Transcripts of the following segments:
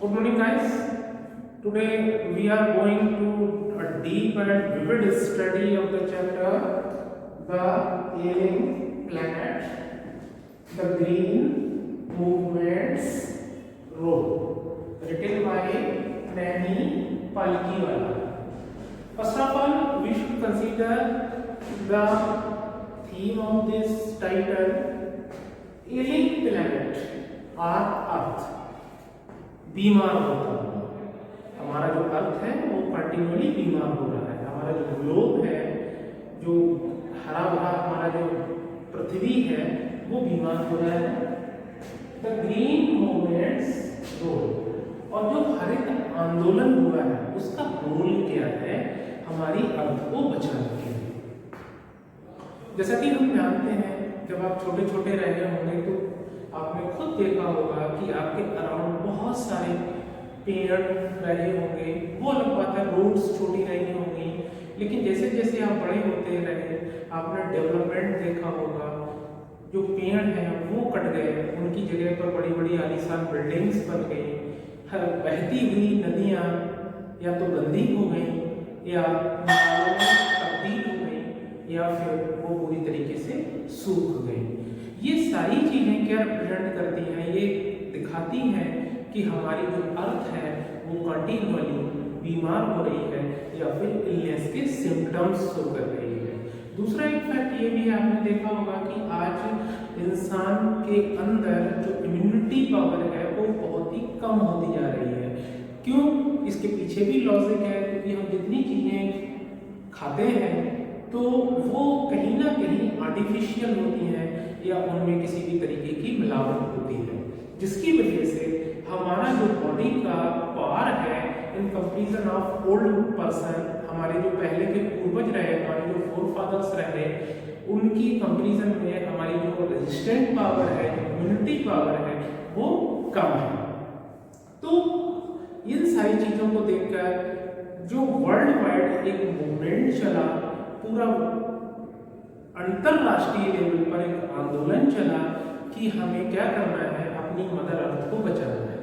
Good morning, guys. Today we are going to a deep and vivid study of the chapter The Alien Planet, The Green Movement's Role, written by Naini Palkiwala. First of all, we should consider the theme of this title, Alien Planet or Earth. बीमार होता हुआ, हमारा जो अर्थ है वो continually बीमार हो रहा है। हमारा जो ग्लोब है, जो हरा भरा हमारा जो पृथ्वी है, वो बीमार हो रहा है। द ग्रीन मूवमेंट्स रोल, और जो हरित आंदोलन हुआ है उसका रोल क्या है हमारी अर्थ को बचाने के लिए। जैसा कि हम जानते हैं, जब आप छोटे छोटे रहे होंगे तो आपने खुद देखा होगा कि आपके अराउंड बहुत सारे पेड़ रहे होंगे। वो अलग बात है, रोड्स छोटी रही होंगी, लेकिन जैसे जैसे आप बड़े होते रहे आपने डेवलपमेंट देखा होगा। जो पेड़ हैं वो कट गए, उनकी जगह पर बड़ी बड़ी आलीशान बिल्डिंग्स बन गई। हर बहती हुई नदियाँ या तो गंदी हो गई या नालों में तब्दील हो गई या फिर वो पूरी तरीके से सूख गई। ये सारी चीजें क्या रिप्रेजेंट करती हैं? ये दिखाती हैं कि हमारी जो अर्थ है वो कंटिन्यूअली बीमार हो रही है या फिर इलनेस के सिम्टम्स शो कर रही है। दूसरा एक फैक्ट ये भी आपने देखा होगा कि आज इंसान के अंदर जो इम्यूनिटी पावर है वो बहुत ही कम होती जा रही है। क्यों? इसके पीछे भी लॉजिक है, क्योंकि हम जितनी चीजें खाते हैं तो वो कहीं ना कहीं आर्टिफिशियल होती हैं या उनमें किसी भी तरीके की मिलावट होती है, जिसकी वजह से हमारा जो बॉडी का पावर है in comparison of old person, हमारे जो पहले के पूर्वज रहे, हमारे जो फोर फादर्स रहे, उनकी कंपैरिजन में हमारी जो रेजिस्टेंट पावर है, जो इम्यूनिटी पावर है, वो कम है। तो इन सारी चीजों को देखकर जो वर्ल्ड वाइड एक मूवमेंट चला, पूरा अंतरराष्ट्रीय लेवल पर एक आंदोलन चला कि हमें क्या करना है, अपनी मदर अर्थ को बचाना है।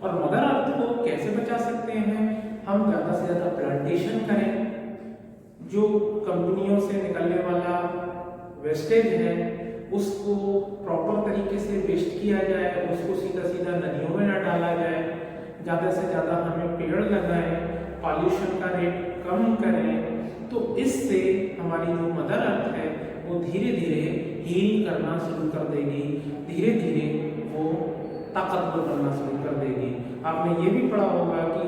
और मदर अर्थ को कैसे बचा सकते हैं? हम ज़्यादा से ज़्यादा प्लांटेशन करें, जो कंपनियों से निकलने वाला वेस्टेज है उसको प्रॉपर तरीके से वेस्ट किया जाए, उसको सीधा सीधा नदियों में ना डाला जाए। ज़्यादा से ज़्यादा हमें पेड़ लगाएं, पॉल्यूशन का रेट कम करें, तो इससे हमारी जो मदर अर्थ है वो धीरे धीरे हील करना शुरू कर देगी, धीरे धीरे वो ताकतवर करना शुरू कर देगी। आपने ये भी पढ़ा होगा कि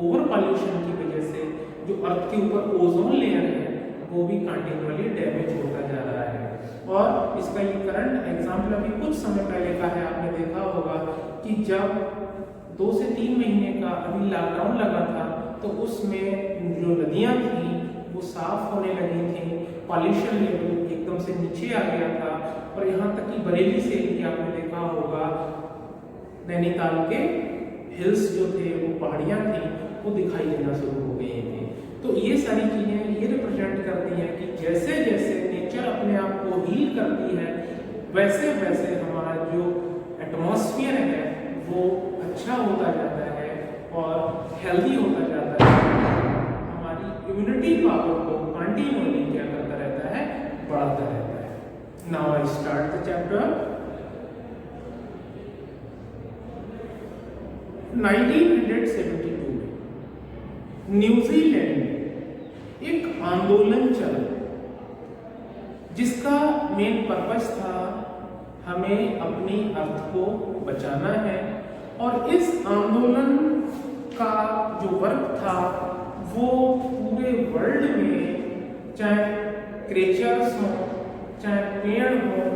ओवर पॉल्यूशन की वजह से जो अर्थ के ऊपर ओजोन लेयर है वो भी कंटिन्यूअली डैमेज होता जा रहा है। और इसका ये करंट एग्जाम्पल अभी कुछ समय पहले का है। आपने देखा होगा कि जब 2 से 3 महीने का अभी लॉकडाउन लगा था तो उसमें जो नदियाँ थी वो साफ होने लगी थी, पॉल्यूशन लेवल एकदम से नीचे आ गया था। और यहाँ तक कि बरेली से भी आपने देखा होगा नैनीताल के हिल्स जो थे, वो पहाड़ियाँ थी, वो दिखाई देना शुरू हो गई थी। तो ये सारी चीज़ें ये रिप्रेजेंट करती हैं कि जैसे जैसे नेचर अपने आप को हील करती है वैसे वैसे हमारा जो एटमॉस्फेयर है वो अच्छा होता जाता है और हेल्दी होता जाता है। हमारी इम्यूनिटी पावर को कंटिन्यूअली क्या करता रहता है, बढ़ाता रहता है। Now I start the chapter. 1972 में न्यूजीलैंड में एक आंदोलन चला जिसका मेन पर्पस था हमें अपनी अर्थ को बचाना है। और इस आंदोलन का जो वर्क था वो पूरे वर्ल्ड में, चाहे क्रिएचर्स हों चाहे पेड़ हों,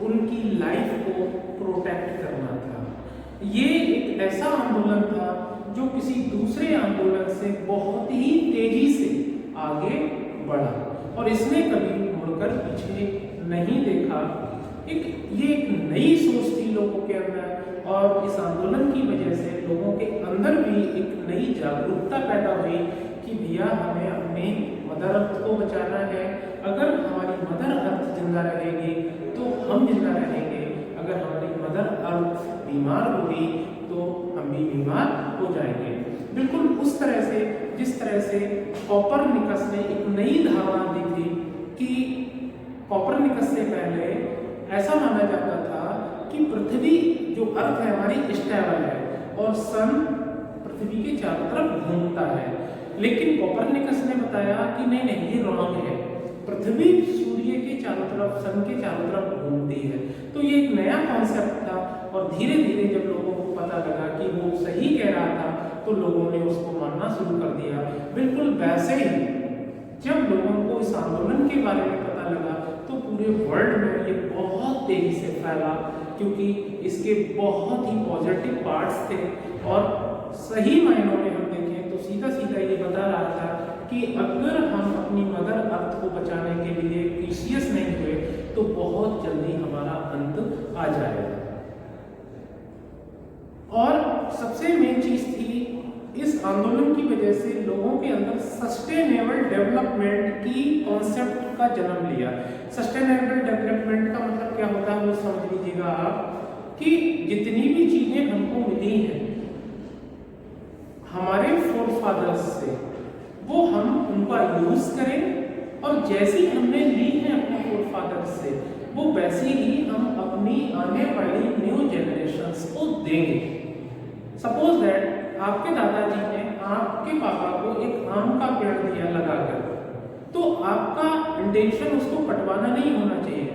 उनकी लाइफ को प्रोटेक्ट करना था। ये एक ऐसा आंदोलन था जो किसी दूसरे आंदोलन से बहुत ही तेजी से आगे बढ़ा और इसने कभी मुड़कर पीछे नहीं देखा। ये एक नई सोच थी लोगों के अंदर और इस आंदोलन की वजह से लोगों के अंदर भी एक नई जागरूकता पैदा हुई कि भैया हमें अपने मदर अर्थ को बचाना है। अगर हमारी मदर अर्थ जिंदा रहेगी तो हम जिंदा रहेंगे, अगर हमारी मदर अर्थ बीमार होगी तो हम भी बीमार हो जाएंगे। बिल्कुल उस तरह से जिस तरह से कोपरनिकस ने एक नई धारणा दी थी कि कोपरनिकस से पहले ऐसा माना जाता था कि पृथ्वी जो अर्थ है हमारी स्टेबल है और सन पृथ्वी के चारों तरफ घूमता है, लेकिन कोपरनिकस ने बताया कि नहीं नहीं ये रॉन्ग है, पृथ्वी सूर्य के चारों तरफ सन के चारों तरफ घूमती है। तो ये एक नया कॉन्सेप्ट था और धीरे धीरे जब लोगों को पता लगा कि वो सही कह रहा था तो लोगों ने उसको मानना शुरू कर दिया। बिल्कुल वैसे ही जब लोगों को इस आंदोलन के बारे में पता लगा तो पूरे वर्ल्ड में ये बहुत तेजी से फैला, क्योंकि इसके बहुत ही पॉजिटिव पार्ट्स थे और सही मायनों में हम देखें तो सीधा सीधा ये बता रहा था कि अगर हम अपनी मदर अर्थ को बचाने के लिए कॉन्शियस नहीं हुए तो बहुत जल्दी हमारा अंत आ जाएगा। और सबसे मेन चीज थी, इस आंदोलन की वजह से लोगों के अंदर सस्टेनेबल डेवलपमेंट की कॉन्सेप्ट का जन्म लिया। सस्टेनेबल डेवलपमेंट का मतलब क्या होता है वो समझ लीजिएगा आप, कि जितनी भी चीजें हमको मिली हैं हमारे फोरफादर्स से वो हम उनका यूज करें और जैसी हमने ली है अपने फोरफादर्स से वो वैसी ही हम अपनी आने वाली न्यू जनरेशंस को देंगे। सपोज दैट आपके दादाजी ने आपके पापा को एक आम का पेड़ दिया लगाकर, तो आपका इंटेंशन उसको कटवाना नहीं होना चाहिए,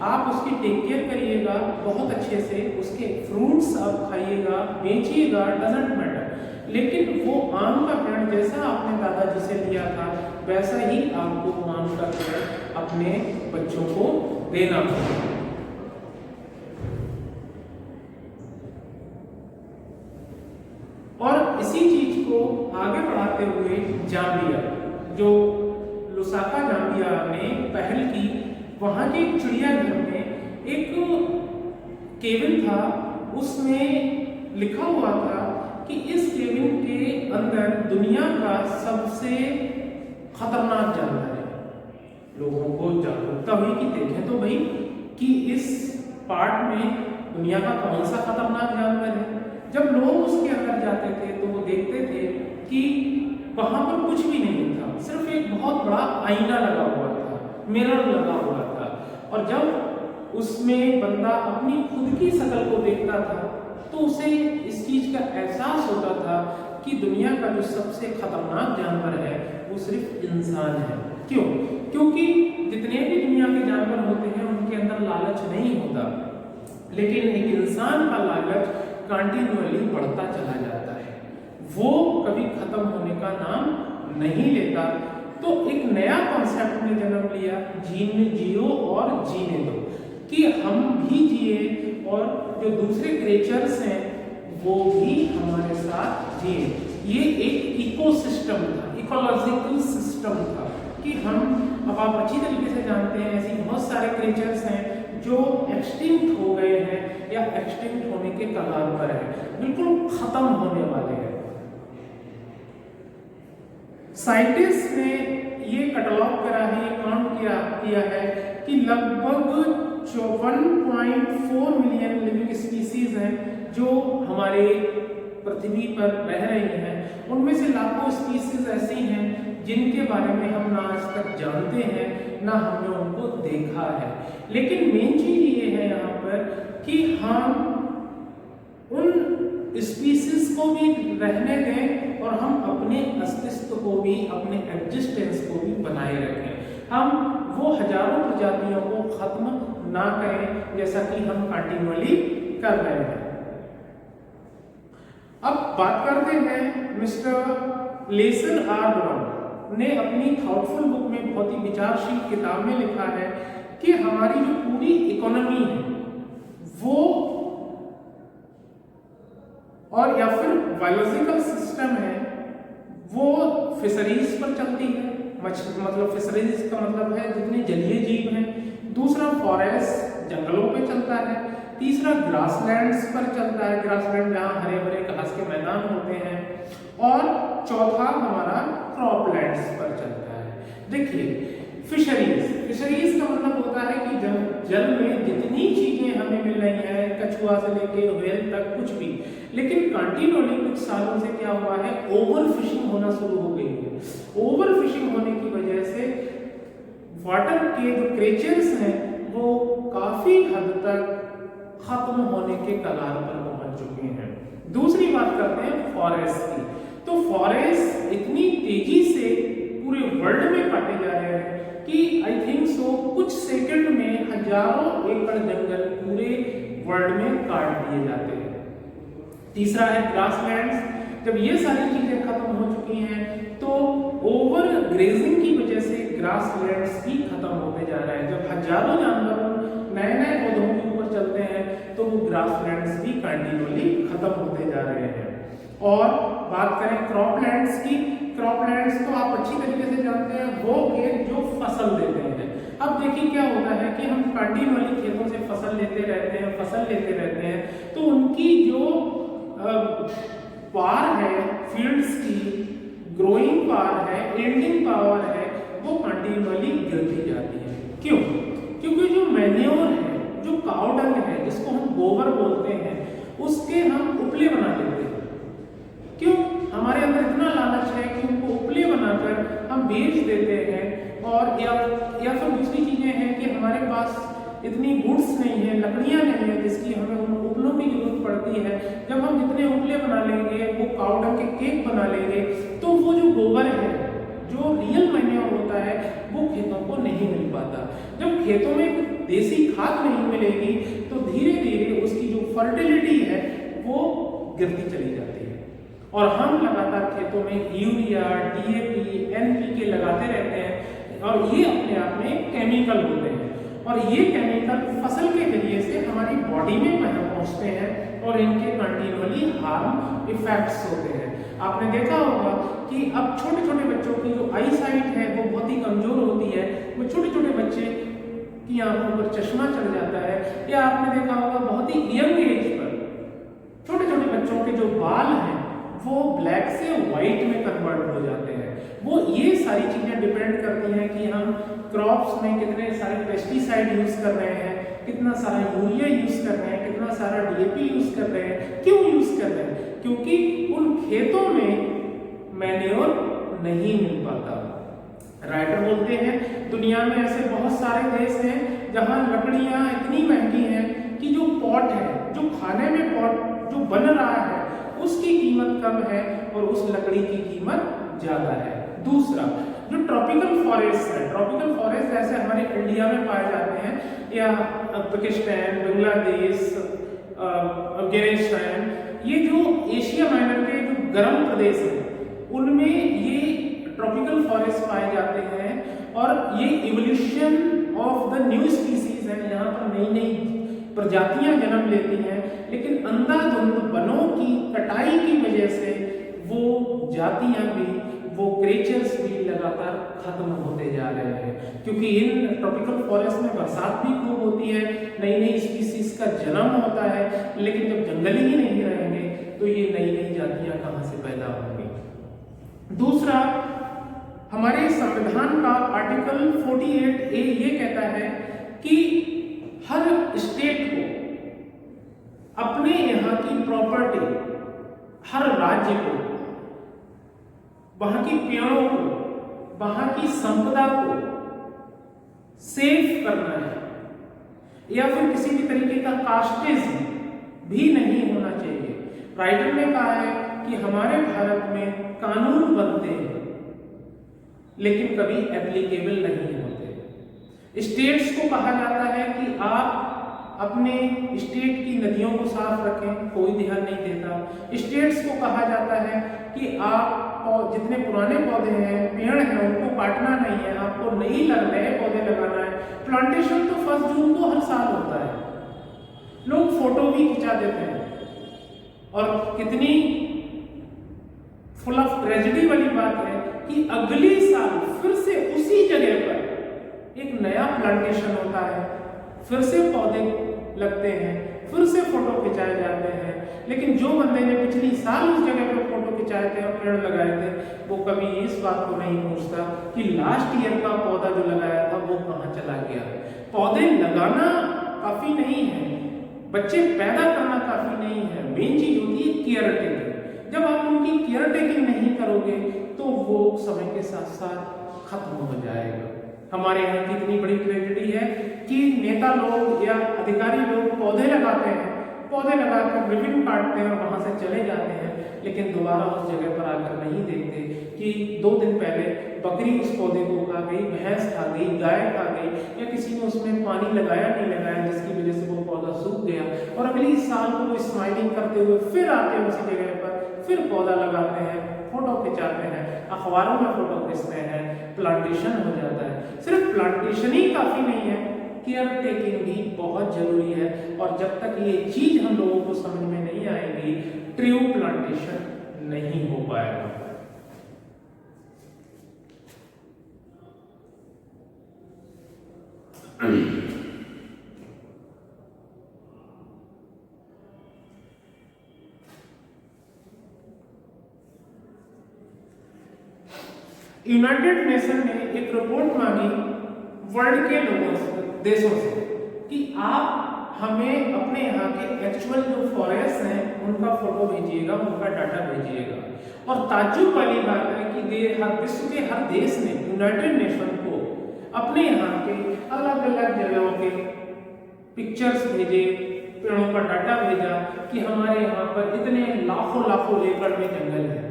आप उसकी टेक केयर करिएगा बहुत अच्छे से, उसके फ्रूट्स आप खाइएगा, बेचिएगा, डजंट मैटर, लेकिन वो आम का पेड़ जैसा आपने दादाजी से लिया था वैसा ही आपको आम का पेड़ अपने बच्चों को देना होगा। और इसी चीज को आगे बढ़ाते हुए जाम्बिया, जो लुसाका जाम्बिया ने पहल की, वहां के चिड़ियाघर में एक केबिन था, उसमें लिखा हुआ था कि इस केबिन के अंदर दुनिया का सबसे खतरनाक जानवर है। लोगों को जागरूकता हुई कि देखें तो भाई कि इस पार्ट में दुनिया का कौन सा खतरनाक जानवर है। जब लोग उसके अंदर जाते थे तो वो देखते थे कि वहां पर कुछ भी नहीं था, सिर्फ एक बहुत बड़ा आईना लगा हुआ था, मिरर लगा हुआ था, और जब उसमें बंदा अपनी खुद की शक्ल को देखता था तो उसे इस चीज का एहसास होता था कि दुनिया का जो सबसे खतरनाक जानवर है वो सिर्फ इंसान है। क्यों? क्योंकि जितने भी दुनिया के जानवर होते हैं उनके अंदर लालच नहीं होता, लेकिन एक इंसान का लालच कंटिन्यूअली बढ़ता चला जाता है, वो कभी खत्म होने का नाम नहीं लेता। तो एक नया कॉन्सेप्ट ने जन्म लिया, जीने जियो और जीने दो, कि हम भी जिए और जो दूसरे क्रिएचर्स हैं वो भी हमारे साथ जिए। ये एक इकोसिस्टम था, इकोलॉजिकल सिस्टम था कि हम, अब आप अच्छी तरीके से जानते हैं ऐसी बहुत सारे क्रिएचर्स हैं जो एक्सटिंक्ट हो गए हैं या एक्सटिंक्ट होने के कगार पर है, बिल्कुल खत्म होने वाले हैं। साइंटिस्ट ने ये कैटलॉग करा है, ये काउंट किया है कि लगभग 1.4 मिलियन लिविंग स्पीसीज हैं जो हमारे पृथ्वी पर रह रही हैं। उनमें से लाखों स्पीसीज ऐसी हैं जिनके बारे में हम ना आज तक जानते हैं ना हमने उनको देखा है। लेकिन मेन चीज ये है यहाँ पर कि हम उन स्पीसीज को भी रहने दें और हम अपने अस्तित्व को भी, अपने एग्जिस्टेंस को भी बनाए रखें। हम वो हजारों प्रजातियों को खत्म ना करें जैसा कि हम कंटिन्यूअली कर रहे हैं। अब बात करते हैं मिस्टर लेसन आर ब्राउन ने अपनी थॉटफुल बुक में, बहुत ही विचारशील किताब में लिखा है कि हमारी जो पूरी इकोनॉमी है वो, और या फिर बायोलॉजिकल सिस्टम है वो फिशरीज पर चलती है। मतलब फिशरीज का मतलब है जितने जलीय जीव हैं। दूसरा फॉरेस्ट, जंगलों पे चलता है। तीसरा ग्रासलैंड्स पर चलता है, ग्रासलैंड जहाँ हरे भरे घास के मैदान होते हैं। और चौथा हमारा क्रॉपलैंड्स पर चलता है। देखिए फिशरीज का मतलब होता है कि जल में जितनी चीजें हमें मिल रही हैं, कछुआ से लेके व्हेल तक कुछ भी, लेकिन कंटिन्यूअली कुछ सालों से क्या हुआ है, ओवर फिशिंग होना शुरू हो गई है। ओवर फिशिंग होने की वजह से वाटर के जो क्रिएचर्स हैं वो काफी हद तक खत्म होने के कगार पर पहुंच चुके हैं। दूसरी बात करते हैं फॉरेस्ट की। तो फॉरेस्ट इतनी तेजी से पूरे वर्ल्ड में काटे जा रहे हैं कि आई थिंक सो कुछ सेकंड में हजारों एकड़ जंगल पूरे वर्ल्ड में काट दिए जाते हैं। तीसरा है ग्रासलैंड्स। जब ये सारी चीजें खत्म हो चुकी हैं तो ओवर ग्रेजिंग की वजह से ग्रासलैंड्स भी खत्म होते जा रहे हैं। जब हजारों जानवर नए नए पौधों के ऊपर चलते हैं तो वो ग्रासलैंड्स भी कंटिन्यूअली खत्म होते जा रहे हैं। और बात करें क्रॉपलैंड्स की, क्रॉपलैंड्स तो आप अच्छी तरीके से जानते हैं, वो खेत जो फसल देते हैं। अब देखिए क्या होता है कि हम कंटिन्यूअली खेतों से फसल लेते रहते हैं तो उनकी जो पावर है फील्ड्स की, ग्रोइंग पावर है, एंडिंग पावर है, वो कंटिन्यूअली गिरती जाती है। क्यों? क्योंकि जो मैन्योर है, जो काउ डंग है, जिसको हम गोबर बोलते हैं, उसके हम उपले बना लेते हैं। क्यों? हमारे अंदर इतना लालच है कि उनको उपले बनाकर हम बेच देते हैं। और या फिर दूसरी चीजें हैं कि हमारे पास इतनी गुड्स नहीं है, लकड़ियां नहीं है जिसकी हमें उन उपलों की जरूरत पड़ती है। जब हम जितने उपले बना लेंगे, वो काउ डंग के केक बना लेंगे, तो वो जो गोबर है, जो रियल मैन्योर होता है, वो खेतों को नहीं मिल पाता। जब खेतों में देसी खाद नहीं मिलेगी तो धीरे धीरे उसकी जो फर्टिलिटी है वो गिरती चली जाती है। और हम लगातार खेतों में यूरिया, डीएपी, एनपीके लगाते रहते हैं और ये अपने आप में केमिकल होते हैं और ये केमिकल फसल के जरिए से हमारी बॉडी में पहुंचते हैं और इनके कंटिन्यूअली हार्म इफेक्ट्स होते हैं। आपने देखा होगा कि अब छोटे छोटे बच्चों की जो आई साइट है वो बहुत ही कमजोर होती है। वो छोटे छोटे बच्चे की आंखों पर चश्मा चढ़ जाता है, या आपने देखा होगा बहुत ही यंग एज पर छोटे छोटे बच्चों के जो बाल हैं वो ब्लैक से व्हाइट में कन्वर्ट हो जाते हैं। वो ये सारी चीजें डिपेंड करती हैं कि हम क्रॉप्स में कितने सारे पेस्टिसाइड यूज कर रहे हैं, कितना सारा यूरिया यूज कर रहे हैं, कितना सारा डीएपी यूज कर रहे हैं। क्यों यूज कर रहे हैं? क्योंकि उन खेतों में मैन्योर नहीं मिल पाता। राइटर बोलते हैं दुनिया में ऐसे बहुत सारे देश हैं जहां लकड़ियां इतनी महंगी हैं कि जो पॉट है, जो खाने में पॉट जो बन रहा है, उसकी कीमत कम है और उस लकड़ी की कीमत ज्यादा है। दूसरा, जो ट्रॉपिकल फॉरेस्ट है, ट्रॉपिकल फॉरेस्ट जैसे हमारे इंडिया में पाए जाते हैं या पाकिस्तान, बांग्लादेश, अफगानिस्तान, ये जो एशिया माइनर के जो गर्म प्रदेश हैं उनमें ये ट्रॉपिकल फॉरेस्ट पाए जाते हैं और ये evolution of the new species है। यहाँ पर नई नई प्रजातियां जन्म लेती हैं, लेकिन अंधाधुंध वनों की कटाई की वजह से वो जातियां भी, वो क्रिएचर्स भी लगातार खत्म होते जा रहे हैं। क्योंकि इन ट्रॉपिकल फॉरेस्ट में बरसात भी खूब होती है, नई नई स्पीसीज का जन्म होता है, लेकिन जब जंगल ही नहीं रहेंगे तो ये नई नई जातियां कहां से पैदा होंगी। दूसरा, हमारे संविधान का आर्टिकल 48A ये कहता है कि हर स्टेट को अपने यहाँ की प्रॉपर्टी, हर राज्य को वहां की पेड़ों को, वहां की संपदा को सेव करना है या फिर किसी भी तरीके का कास्टेज भी नहीं होना चाहिए। राइटर ने कहा है कि हमारे भारत में कानून बनते हैं लेकिन कभी एप्लीकेबल नहीं होते। स्टेट्स को कहा जाता है कि आप अपने स्टेट की नदियों को साफ रखें, कोई ध्यान नहीं देता। स्टेट्स को कहा जाता है कि आप जितने पुराने पौधे हैं, पेड़ हैं, उनको काटना नहीं है, आपको नए पौधे लगाना है। प्लांटेशन तो 1 जून को हर साल होता है, लोग फोटो भी खिंचा देते हैं। और कितनी फुल ऑफ ट्रेजेडी वाली बात है कि अगले साल फिर से उसी जगह पर एक नया प्लांटेशन होता है, फिर से पौधे लगते हैं, फिर से फोटो खिंचाए जाते हैं, लेकिन जो बंदे ने पिछली साल उस जगह पे फोटो खिंचाए थे और पेड़ लगाए थे, वो कभी इस बात को नहीं पूछता कि लास्ट ईयर का पौधा जो लगाया था वो कहाँ चला गया। पौधे लगाना काफी नहीं है, बच्चे पैदा करना काफी नहीं है, मेन चीज होती है केयर टेकिंग। जब आप उनकी केयर टेकिंग नहीं करोगे तो वो समय के साथ साथ खत्म हो जाएगा। हमारे यहाँ की इतनी बड़ी ट्रेजेडी है कि नेता लोग या अधिकारी लोग पौधे लगाते हैं, पौधे लगाकर रिबन काटते हैं और वहां से चले जाते हैं, लेकिन दोबारा उस जगह पर आकर नहीं देखते कि 2 दिन पहले बकरी उस पौधे को खा गई, भैंस खा गई, गाय खा गई, या किसी ने उसमें पानी लगाया नहीं लगाया, जिसकी वजह से वो पौधा सूख गया। और अगले साल को वो स्माइलिंग करते हुए फिर आते हैं उसी जगह पर, फिर पौधा लगाते हैं, फोटो खिंचाते हैं, अखबारों में फोटो खींचते हैं, प्लांटेशन हो जाता है। सिर्फ प्लांटेशन ही काफी नहीं है, केयर टेकिंग भी बहुत जरूरी है। और जब तक ये चीज हम लोगों को समझ में नहीं आएगी, ट्रू प्लांटेशन नहीं हो पाएगा। यूनाइटेड नेशन ने एक रिपोर्ट मांगी वर्ल्ड के लोगों से, देशों से, कि आप हमें अपने यहाँ के एक्चुअल जो फॉरेस्ट हैं उनका फोटो भेजिएगा, उनका डाटा भेजिएगा। और ताज्जुब वाली बात है कि विश्व के हर देश ने यूनाइटेड नेशन को अपने यहाँ के अलग अलग जगहों के पिक्चर्स भेजे, पेड़ों का डाटा भेजा कि हमारे यहाँ पर इतने लाखों लाखों एकड़ में जंगल है।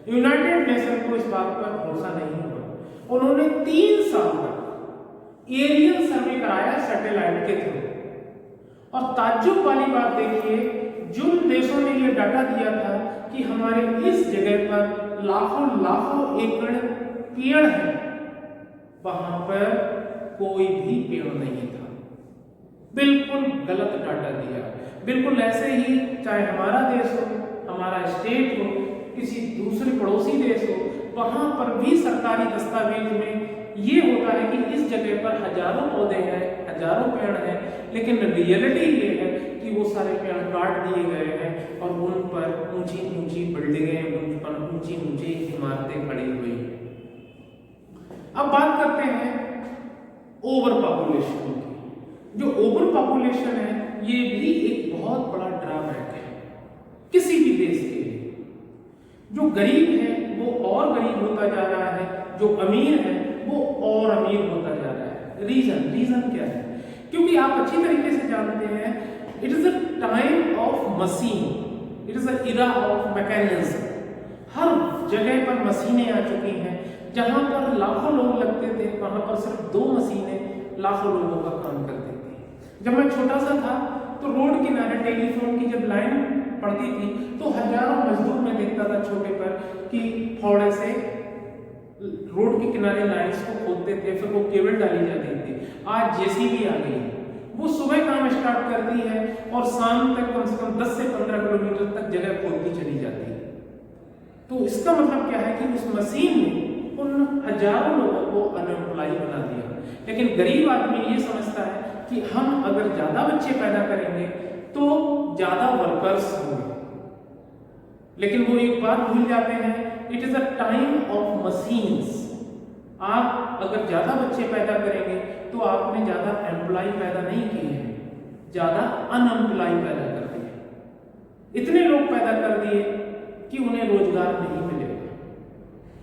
यूनाइटेड नेशन को इस बात पर भरोसा नहीं हुआ। उन्होंने 3 साल तक एरियल सर्वे कराया सैटेलाइट के थ्रू। और ताज्जुब वाली बात देखिए, जिन देशों ने ये डाटा दिया था कि हमारे इस जगह पर लाखों लाखों एकड़ पेड़ हैं, वहां पर कोई भी पेड़ नहीं था। बिल्कुल गलत डाटा दिया। बिल्कुल ऐसे ही चाहे हमारा देश हो, हमारा स्टेट हो, किसी दूसरे पड़ोसी देश हो, वहां पर भी सरकारी दस्तावेज में ये होता है कि इस जगह पर हजारों पौधे हैं, हजारों पेड़ हैं, लेकिन रियलिटी ये है कि वो सारे पेड़ काट दिए गए हैं और उन पर ऊंची ऊंची बिल्डिंगें, उन पर ऊंची ऊंची इमारतें खड़ी हुई। अब बात करते हैं ओवर पॉपुलेशन की। जो ओवर पॉपुलेशन है ये भी एक बहुत बड़ा ड्रॉबैक है किसी भी देश के लिए। जो गरीब है वो और गरीब होता जा रहा है, जो अमीर है वो और अमीर होता जा रहा है। रीजन क्या है? क्योंकि आप अच्छी तरीके से जानते हैं, it is a time of machine, it is a era of mechanism. हर जगह पर मशीनें आ चुकी हैं। जहां पर लाखों लोग लगते थे वहां पर सिर्फ 2 मशीनें लाखों लोगों का काम करती थी। जब मैं छोटा सा था तो रोड किनारे टेलीफोन की जब लाइन पड़ती थी तो हजारों मजदूर में देखता था छोटे पर कि फावड़े से रोड के किनारे लाइन्स को खोदते थे, फिर वो केबल डाली जाती थी। आज जेसीबी आ गई, वो सुबह काम स्टार्ट करती है और शाम तक कम से कम 10 से 15 किलोमीटर तक जगह खोदती चली जाती है। तो इसका मतलब क्या है कि उस मशीन ने उन हजारों लोगों को अनएम्प्लॉय बना दिया। लेकिन गरीब आदमी ये समझता है कि हम अगर ज्यादा बच्चे पैदा करेंगे तो ज्यादा वर्कर्स होंगे, लेकिन वो एक बात भूल जाते हैं, it is a time of machines. आप अगर ज्यादा बच्चे पैदा करेंगे तो आपने ज्यादा एम्प्लॉय पैदा नहीं किए हैं, ज्यादा अनएम्प्लॉय पैदा कर दिए। इतने लोग पैदा कर दिए कि उन्हें रोजगार नहीं मिलेगा,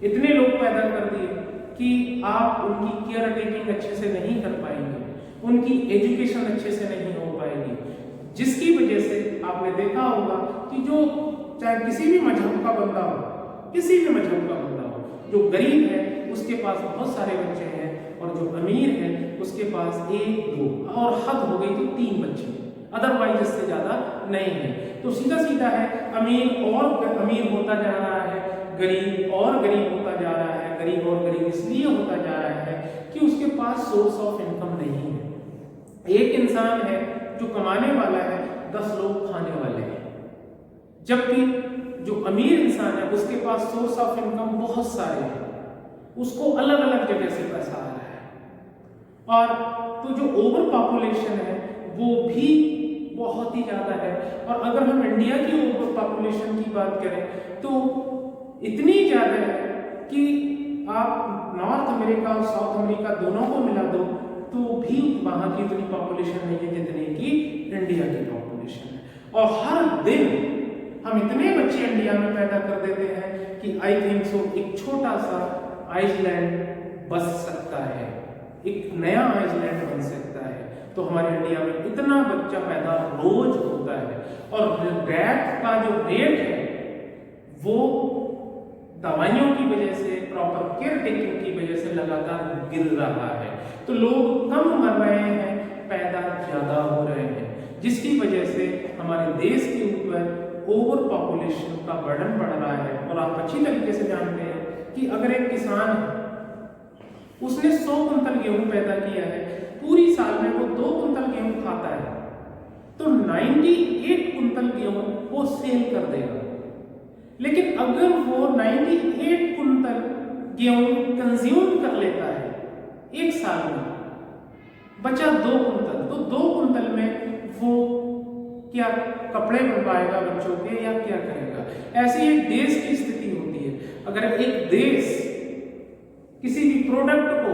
इतने लोग पैदा कर दिए कि आप उनकी केयर टेकिंग अच्छे से नहीं कर पाएंगे, उनकी एजुकेशन अच्छे से नहीं हो पाएगी, जिसकी वजह से आपने देखा होगा कि जो चाहे किसी भी मजहब का बंदा हो, किसी भी मजहब का बंदा हो, जो गरीब है उसके पास बहुत सारे बच्चे हैं और जो अमीर है उसके पास 1-2 और हद हो गई तो 3 बच्चे, अदरवाइज इससे ज्यादा नहीं है। तो सीधा सीधा है, अमीर और अमीर होता जा रहा है, गरीब और गरीब होता जा रहा है। गरीब और गरीब इसलिए होता जा रहा है कि उसके पास सोर्स ऑफ इनकम नहीं है। एक इंसान है जो कमाने वाला है, 10 लोग खाने वाले हैं, जबकि जो अमीर इंसान है उसके पास सोर्स ऑफ इनकम बहुत सारे हैं, उसको अलग अलग जगह से पैसा आ रहा है। और तो जो ओवर पॉपुलेशन है वो भी बहुत ही ज़्यादा है। और अगर हम इंडिया की ओवर पॉपुलेशन की बात करें तो इतनी ज़्यादा है कि आप नॉर्थ अमेरिका और साउथ अमेरिका दोनों को मिला दो तो भी वहाँ की उतनी पॉपुलेशन नहीं है जितनी कि इंडिया की पॉपुलेशन है। और हर दिन हम इतने बच्चे इंडिया में पैदा कर देते हैं कि आई थिंक सो एक छोटा सा आइसलैंड बस सकता है, एक नया आइसलैंड बन सकता है। तो हमारे इंडिया में इतना बच्चा पैदा रोज होता है और डेथ का जो रेट है वो दवाइयों की वजह से, प्रॉपर केयर टेकिंग की वजह से लगातार गिर रहा है। तो लोग कम मर रहे हैं, पैदा ज्यादा हो रहे हैं, जिसकी वजह से हमारे देश के ऊपर ओवर पॉपुलेशन का बर्डन बढ़ रहा है। और आप अच्छी तरीके से जानते हैं कि अगर एक किसान है, उसने 100 कुंतल गेहूं पैदा किया है, पूरी साल में वो 2 कुंतल गेहूं खाता है, तो 98 कुंतल गेहूं वो सेल कर देगा। लेकिन अगर वो 98 कुंतल गेहूं कंज्यूम कर लेता है एक साल में, बचा 2 कुंतल, तो 2 कुंतल में वो क्या कपड़े बनवाएगा बच्चों के या क्या करेगा? ऐसी एक देश की स्थिति होती है। अगर एक देश किसी भी प्रोडक्ट को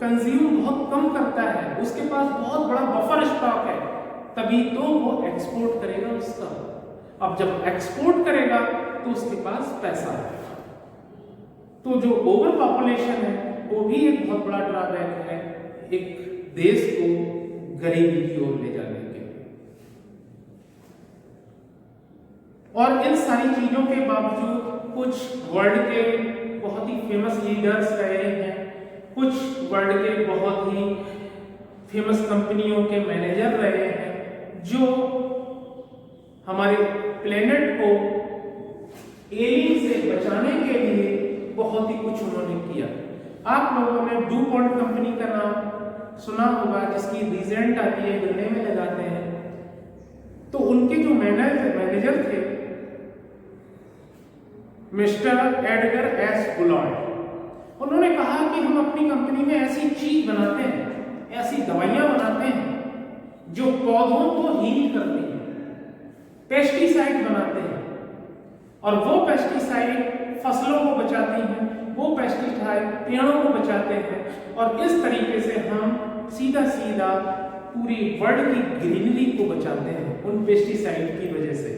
कंज्यूम बहुत कम करता है, उसके पास बहुत बड़ा बफर स्टॉक है, तभी तो वो एक्सपोर्ट करेगा उसका। अब जब एक्सपोर्ट करेगा तो उसके पास पैसा है। तो जो ओवर पॉपुलेशन है वो भी एक बहुत बड़ा ड्रॉबैक है एक देश को गरीबी की ओर ले जाने के। और इन सारी चीजों के बावजूद कुछ वर्ल्ड के बहुत ही फेमस लीडर्स रहे हैं, कुछ वर्ल्ड के बहुत ही फेमस कंपनियों के मैनेजर रहे हैं, जो हमारे प्लेनेट को एलियन से बचाने के लिए बहुत ही कुछ उन्होंने किया। आप लोगों ने डूपॉन्ट कंपनी का नाम सुना होगा, जिसकी रीजेंट आती है, गले में लगाते हैं। तो उनके जो मैनेजर थे मिस्टर एडगर एस बुलॉर्ड, उन्होंने कहा कि हम अपनी कंपनी में ऐसी चीज बनाते हैं, ऐसी दवाइयां बनाते हैं जो पौधों को हील करती हैं, पेस्टिसाइड बनाते हैं, और वो पेस्टिसाइड फसलों को बचाती हैं, वो पेस्टिसाइड पेड़ों को बचाते हैं। और इस तरीके से हम सीधा सीधा पूरी वर्ल्ड की ग्रीनरी को बचाते हैं उन पेस्टिसाइड की वजह से।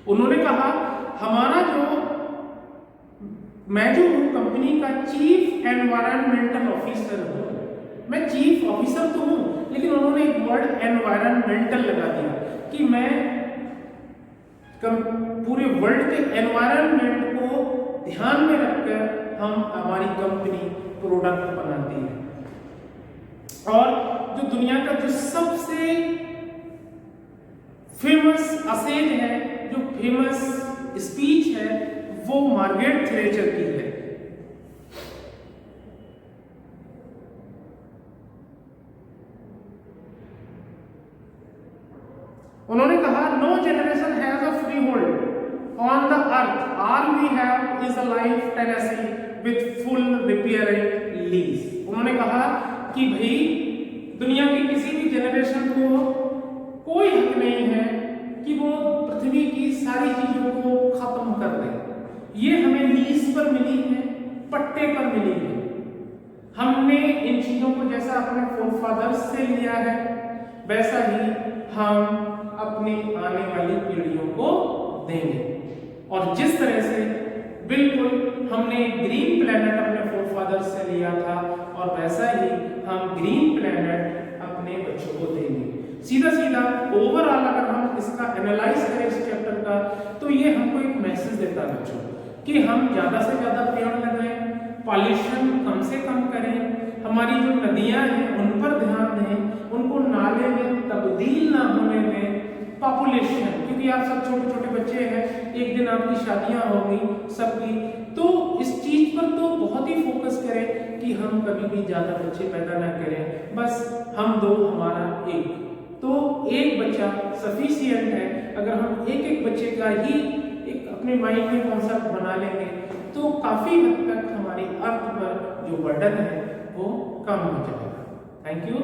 उन्होंने कहा हमारा मैं जो हूं कंपनी का चीफ एनवायरमेंटल ऑफिसर हूं, मैं चीफ ऑफिसर तो हूं, लेकिन उन्होंने एक वर्ड एनवायरमेंटल लगा दिया कि मैं पूरे वर्ल्ड के एनवायरनमेंट को ध्यान में रखकर हमारी कंपनी प्रोडक्ट बनाती है। और जो दुनिया का जो सबसे फेमस असेज है, जो फेमस स्पीच है, वो मार्गरेट थ्रेचर की है। उन्होंने कहा no generation has a free hold on the earth, all we have is a life tenancy with full repairing lease. उन्होंने कहा कि भाई दुनिया की किसी भी जनरेशन को कोई हक नहीं है कि वो पृथ्वी की सारी चीजों को खत्म कर दे। ये हमें लीज पर मिली है, पट्टे पर मिली है। हमने इन चीजों को जैसा अपने फोरफादर्स से लिया है, वैसा ही हम अपनी आने वाली पीढ़ियों को देंगे। और जिस तरह से बिल्कुल हमने ग्रीन प्लेनेट अपने फोरफादर्स से लिया था, और वैसा ही हम ग्रीन प्लेनेट अपने बच्चों को देंगे। सीधा सीधा ओवरऑल अगर हम इसका एनालाइज करें इस चैप्टर का, तो ये हमको एक मैसेज देता है बच्चों कि हम ज्यादा से ज्यादा पेड़ लगाएं, पॉल्यूशन कम से कम करें, हमारी जो नदियां हैं उन पर ध्यान दें, उनको नाले में तब्दील ना होने दें। पॉपुलेशन, क्योंकि आप सब छोटे छोटे बच्चे हैं, एक दिन आपकी शादियां होंगी सबकी, तो इस चीज पर तो बहुत ही फोकस करें कि हम कभी भी ज्यादा बच्चे पैदा ना करें, बस हम दो हमारा एक, तो एक बच्चा सफिशिएंट है। अगर हम एक एक बच्चे का ही एक अपने माइंड में कॉन्सेप्ट बना लेंगे तो काफी हद तक हमारी अर्थ पर जो बर्डन है वो कम हो जाएगा। Thank you.